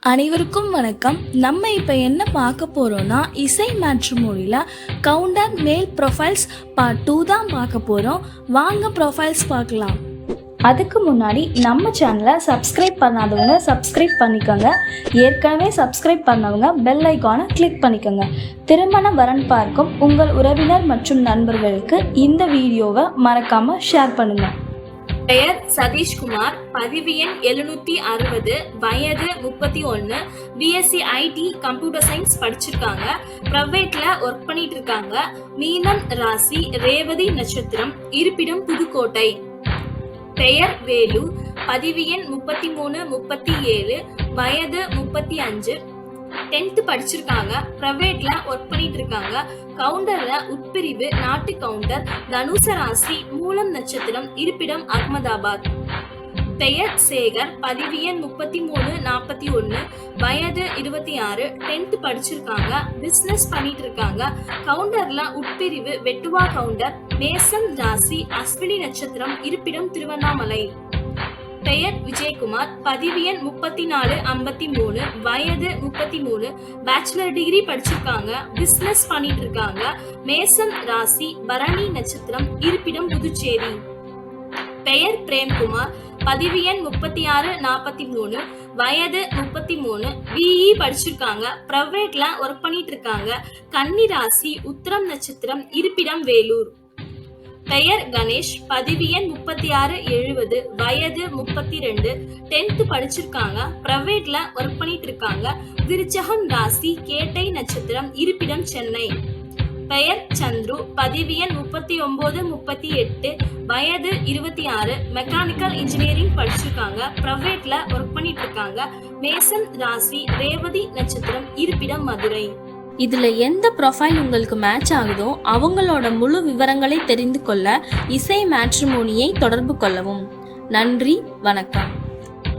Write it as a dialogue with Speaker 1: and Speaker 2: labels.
Speaker 1: அனைவருக்கும் வணக்கம். நம்ம இப்போ என்ன பார்க்க போகிறோம்னா இசை மேட்ரிமோனியில் கவுண்டர் மேல் ப்ரொஃபைல்ஸ் பார்ட் 2 தான் பார்க்க போகிறோம். வாங்க ப்ரொஃபைல்ஸ் பார்க்கலாம். அதுக்கு முன்னாடி நம்ம சேனலை சப்ஸ்கிரைப் பண்ணாதவங்க சப்ஸ்கிரைப் பண்ணிக்கோங்க. ஏற்கனவே சப்ஸ்கிரைப் பண்ணவங்க பெல் ஐக்கானை கிளிக் பண்ணிக்கோங்க. திருமண வரன் பார்க்கும் உங்கள் உறவினர் மற்றும் நண்பர்களுக்கு இந்த வீடியோவை மறக்காமல் ஷேர் பண்ணுங்கள்.
Speaker 2: பெயர் சதீஷ்குமார், பதிவு எண் 760, வயது 31, பிஎஸ்சி ஐடி கம்ப்யூட்டர் சயின்ஸ் படிச்சிருக்காங்க. பிரைவேட்ல ஒர்க் பண்ணிட்டு இருக்காங்க. மீனம் ராசி, ரேவதி நட்சத்திரம், இருப்பிடம் புதுக்கோட்டை. பெயர் வேலு, பதிவு எண் 33, 37, வயது 35, 10th படிச்சிருக்காங்க. பிரைவேட்ல ஒர்க் பண்ணிட்டு இருக்காங்க. கவுண்டர்ல உட்பிரிவு நாட்டு கவுண்டர், தனுச ராசி, மூலம் நட்சத்திரம், இருப்பிடம் அகமதாபாத். பெயர் சேகர், பதிவு எண் 33, 41, வயது 26, 10th படிச்சிருக்காங்க. பிசினஸ் பண்ணிட்டு இருக்காங்க. கவுண்டர்ல உட்பிரிவு வெட்டுவா கவுண்டர், மேசம் ராசி, அஸ்வினி நட்சத்திரம், இருப்பிடம் திருவண்ணாமலை. பெயர் விஜயகுமார், பதிவு எண் 34, 53, வயது 33, பேச்சுலர் டிகிரி படிச்சிருக்காங்க. பிசினஸ் பண்ணிட்டு இருக்காங்க. மேசம் ராசி, பரணி நட்சத்திரம், இருப்பிடம் புதுச்சேரி. பெயர் பிரேம்குமார், பதிவு எண் 36, 43, வயது 33, பிஇ படிச்சிருக்காங்க. பிரைவேட்ல ஒர்க் பண்ணிட்டு இருக்காங்க. கன்னி ராசி, உத்திரம் நட்சத்திரம், இருப்பிடம் வேலூர். பெயர் கணேஷ், பதிவு எண் 36, 70, வயது 32, 10th படிச்சிருக்காங்க. பிரைவேட்ல ஒர்க் பண்ணிட்டு இருக்காங்க. விருச்சகம் ராசி, கேட்டை நட்சத்திரம், இருப்பிடம் சென்னை. பெயர் சந்துரு, பதிவு எண் 39, 38, வயது 26, மெக்கானிக்கல் இன்ஜினியரிங் படிச்சிருக்காங்க. பிரைவேட்ல ஒர்க் பண்ணிட்டு இருக்காங்க. மேசம் ராசி, ரேவதி நட்சத்திரம், இருப்பிடம் மதுரை.
Speaker 1: இதில் எந்த ப்ரொஃபைல் உங்களுக்கு மேட்ச் ஆகுதோ அவங்களோட முழு விவரங்களை தெரிந்து கொள்ள இசை மேட்ரிமோனியை தொடர்பு கொள்ளவும். நன்றி, வணக்கம்.